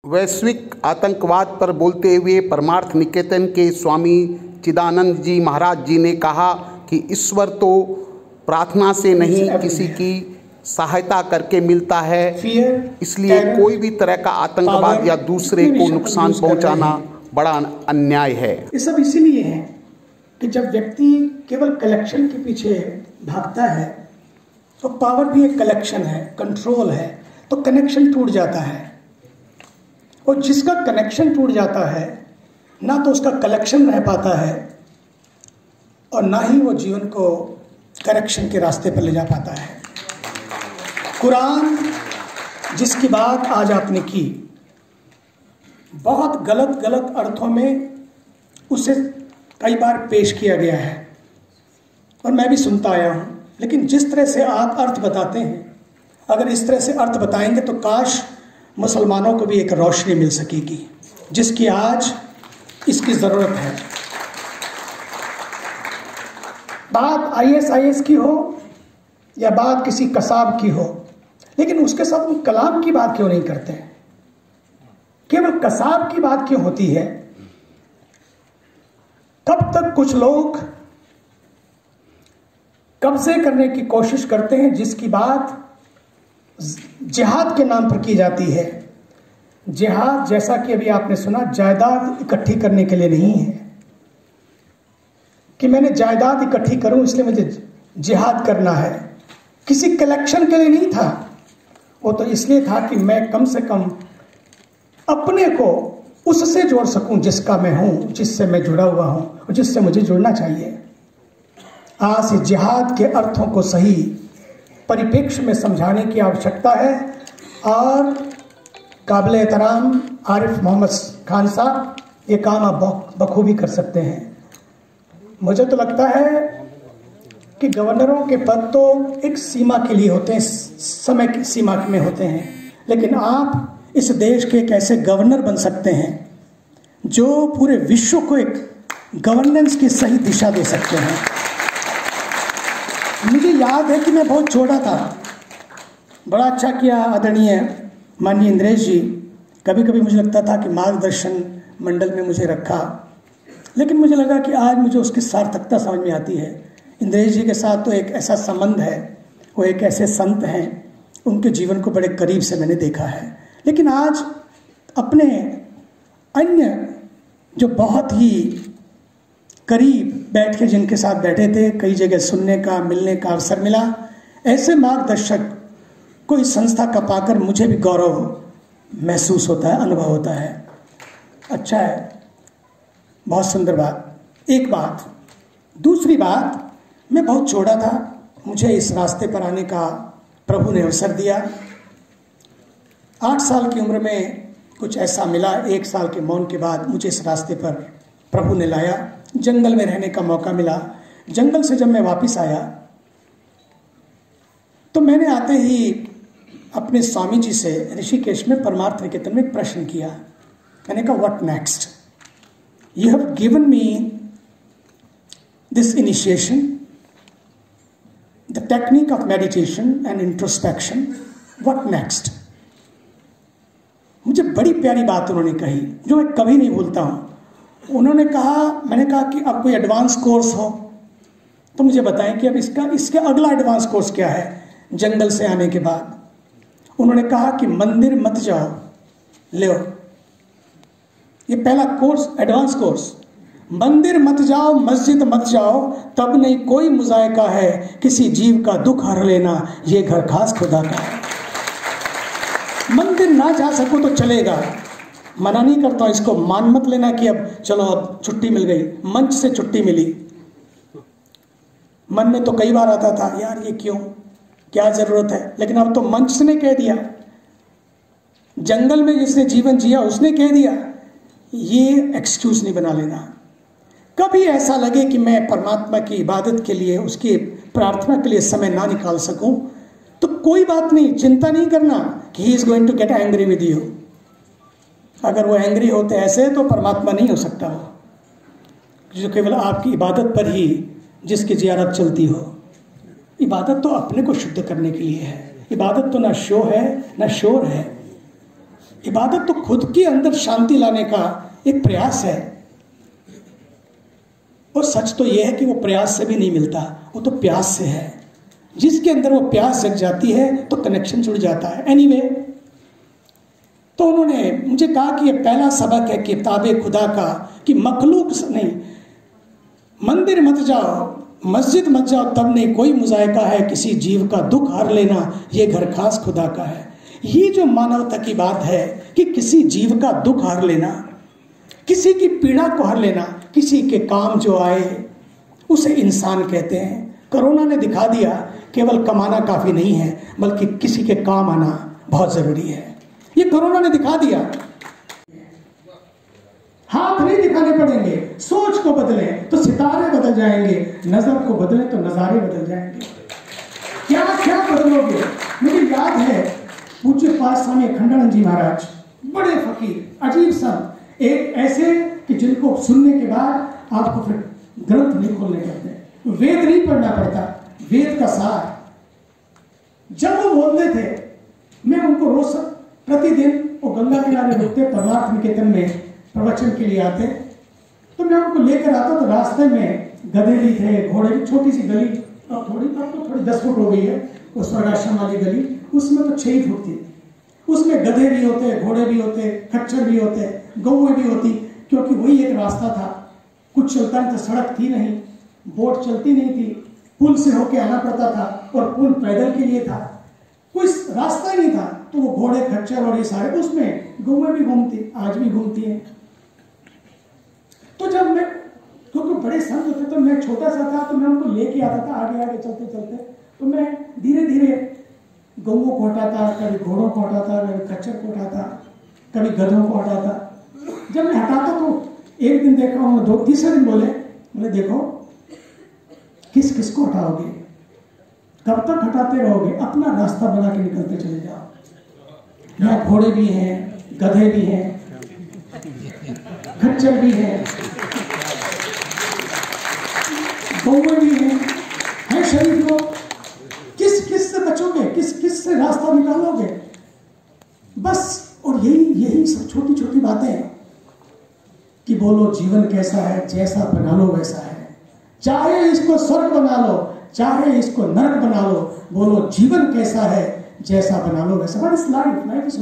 वैश्विक आतंकवाद पर बोलते हुए परमार्थ निकेतन के स्वामी चिदानंद जी महाराज जी ने कहा कि ईश्वर तो प्रार्थना से नहीं किसी की सहायता करके मिलता है, इसलिए कोई भी तरह का आतंकवाद या दूसरे को नुकसान पहुंचाना बड़ा अन्याय है। ये सब इसीलिए है कि जब व्यक्ति केवल कलेक्शन के पीछे भागता है तो पावर भी एक कलेक्शन है, कंट्रोल है, तो कनेक्शन टूट जाता है। और जिसका कनेक्शन टूट जाता है ना तो उसका कलेक्शन रह पाता है और ना ही वो जीवन को करेक्शन के रास्ते पर ले जा पाता है। कुरान जिसकी बात आज आपने की, बहुत गलत गलत अर्थों में उसे कई बार पेश किया गया है और मैं भी सुनता आया हूँ, लेकिन जिस तरह से आप अर्थ बताते हैं, अगर इस तरह से अर्थ बताएंगे तो काश मुसलमानों को भी एक रोशनी मिल सकेगी जिसकी आज इसकी ज़रूरत है। बात ISIS की हो या बात किसी कसाब की हो, लेकिन उसके साथ हम कलाम की बात क्यों नहीं करते? केवल कसाब की बात क्यों होती है? तब तक कुछ लोग कब्जे करने की कोशिश करते हैं जिसकी बात जिहाद के नाम पर की जाती है। जिहाद, जैसा कि अभी आपने सुना, जायदाद इकट्ठी करने के लिए नहीं है कि मैंने जायदाद इकट्ठी करूं इसलिए मुझे जिहाद करना है। किसी कलेक्शन के लिए नहीं था, वो तो इसलिए था कि मैं कम से कम अपने को उससे जोड़ सकूं जिसका मैं हूं, जिससे मैं जुड़ा हुआ हूं और जिससे मुझे जुड़ना चाहिए। आज से जिहाद के अर्थों को सही परिप्रेक्ष्य में समझाने की आवश्यकता है और काबिल एहतराम आरिफ मोहम्मद खान साहब ये काम आप बखूबी कर सकते हैं। मुझे तो लगता है कि गवर्नरों के पद तो एक सीमा के लिए होते हैं, समय की सीमा में होते हैं, लेकिन आप इस देश के एक ऐसे गवर्नर बन सकते हैं जो पूरे विश्व को एक गवर्नेंस की सही दिशा दे सकते हैं। मुझे याद है कि मैं बहुत छोटा था, बड़ा अच्छा किया आदरणीय माननीय इंद्रेश जी, कभी कभी मुझे लगता था कि मार्गदर्शन मंडल में मुझे रखा, लेकिन मुझे लगा कि आज मुझे उसकी सार्थकता समझ में आती है। इंद्रेश जी के साथ तो एक ऐसा संबंध है, वो एक ऐसे संत हैं, उनके जीवन को बड़े करीब से मैंने देखा है। लेकिन आज अपने अन्य जो बहुत ही करीब बैठ के जिनके साथ बैठे थे, कई जगह सुनने का मिलने का अवसर मिला, ऐसे मार्गदर्शक को इस संस्था का पाकर मुझे भी गौरव महसूस होता है, अनुभव होता है। अच्छा है, बहुत सुंदर बात। एक बात। दूसरी बात, मैं बहुत छोटा था, मुझे इस रास्ते पर आने का प्रभु ने अवसर दिया। 8 साल की उम्र में कुछ ऐसा मिला, 1 साल के मौन के बाद मुझे इस रास्ते पर प्रभु ने लाया। जंगल में रहने का मौका मिला। जंगल से जब मैं वापस आया तो मैंने आते ही अपने स्वामी जी से ऋषिकेश में परमार्थ निकेतन में प्रश्न किया। मैंने कहा, what next? You have given me this initiation, the technique of meditation and introspection, what next? मुझे बड़ी प्यारी बात उन्होंने कही जो मैं कभी नहीं भूलता हूं। उन्होंने कहा, मैंने कहा कि अब कोई एडवांस कोर्स हो तो मुझे बताएं कि अब इसका अगला एडवांस कोर्स क्या है जंगल से आने के बाद। उन्होंने कहा कि मंदिर मत जाओ, ले ये पहला कोर्स, एडवांस कोर्स। मंदिर मत जाओ, मस्जिद मत जाओ, तब नहीं कोई मुजायका है, किसी जीव का दुख हर लेना, ये घर खास खुदा का है। मंदिर ना जा सको तो चलेगा, मना नहीं करता हूं, इसको मान मत लेना कि अब चलो अब छुट्टी मिल गई, मंच से छुट्टी मिली। मन में तो कई बार आता था, यार ये क्यों, क्या जरूरत है, लेकिन अब तो मंच ने कह दिया, जंगल में जिसने जीवन जिया उसने कह दिया, ये एक्सक्यूज नहीं बना लेना। कभी ऐसा लगे कि मैं परमात्मा की इबादत के लिए, उसकी प्रार्थना के लिए समय ना निकाल सकूं तो कोई बात नहीं, चिंता नहीं करना कि he is going to get angry with you. अगर वो एंग्री होते ऐसे तो परमात्मा नहीं हो सकता हो, जो केवल आपकी इबादत पर ही जिसकी जियारत चलती हो। इबादत तो अपने को शुद्ध करने के लिए है, इबादत तो ना शो है ना शोर है। इबादत तो खुद के अंदर शांति लाने का एक प्रयास है, और सच तो यह है कि वो प्रयास से भी नहीं मिलता, वो तो प्यास से है। जिसके अंदर वो प्यास जग जाती है तो कनेक्शन जुड़ जाता है। एनीवे, तो उन्होंने मुझे कहा कि ये पहला सबक है किताबे खुदा का कि मखलूक नहीं, मंदिर मत जाओ, मस्जिद मत जाओ, तब नहीं कोई मुजायका है, किसी जीव का दुख हर लेना ये घर खास खुदा का है। ये जो मानवता की बात है कि किसी जीव का दुख हर लेना, किसी की पीड़ा को हर लेना, किसी के काम जो आए उसे इंसान कहते हैं। कोरोना ने दिखा दिया केवल कमाना काफी नहीं है, बल्कि किसी के काम आना बहुत जरूरी है। ये कोरोना ने दिखा दिया। हाथ नहीं दिखाने पड़ेंगे, सोच को बदलें तो सितारे बदल जाएंगे, नजर को बदलें तो नजारे बदल जाएंगे। क्या क्या बदलोगे? मुझे याद है पूज्य पास स्वामी अखंडानंद जी महाराज, बड़े फकीर, अजीब सा, एक ऐसे कि जिनको सुनने के बाद आपको फिर ग्रंथ नहीं खोलने पड़ते, वेद नहीं पढ़ना पड़ता, वेद का सार। जब वो बोलते थे, मैं उनको रोज प्रतिदिन वो गंगा किनारे रुकते, परमार्थ निकेतन में प्रवचन के लिए आते, तो मैं उनको लेकर आता। तो रास्ते में गधे भी थे, घोड़े भी, छोटी सी गली, अब तो थोड़ी 10 फुट हो गई है उस स्वर्गाश्रम वाली गली, उसमें तो 6 फुट थी। उसमें गधे भी होते, घोड़े भी होते, खच्चर भी होते, गौएं भी होती, क्योंकि वही एक रास्ता था। कुछ चलता नहीं था, सड़क थी नहीं, बोट चलती नहीं थी, पुल से होके आना पड़ता था, और पुल पैदल के लिए था, कोई रास्ता ही नहीं था। तो वो घोड़े, खच्चर और ये सारे, उसमें गौएं भी घूमती, आज भी घूमती हैं। तो जब मैं, क्योंकि बड़े संत होते, तो मैं छोटा सा था, तो मैं उनको लेके आता था आगे आगे चलते चलते। तो मैं धीरे धीरे गौओं को हटाता, कभी घोड़ों को हटाता, कभी खच्चर को हटाता, कभी गधों को हटाता। जब मैं हटाता तो एक दिन देखा उन्होंने, तीसरे दिन बोले देखो किस किस को हटाओगे, कब तक हटाते रहोगे, अपना रास्ता बना के निकलते चले जाओ। यहाँ घोड़े भी हैं, गधे भी हैं, खच्चर भी हैं, गौएं भी हैं शरीफ लोग। किस किस से बचोगे, किस किस से रास्ता निकालोगे? बस, और यही सब छोटी छोटी बातें हैं कि बोलो जीवन कैसा है, जैसा बना लो वैसा है। चाहे इसको स्वर्ग बना लो, चाहे इसको नरक बना लो, बोलो जीवन कैसा है, जैसा बना लो वैसा। What is life? Life is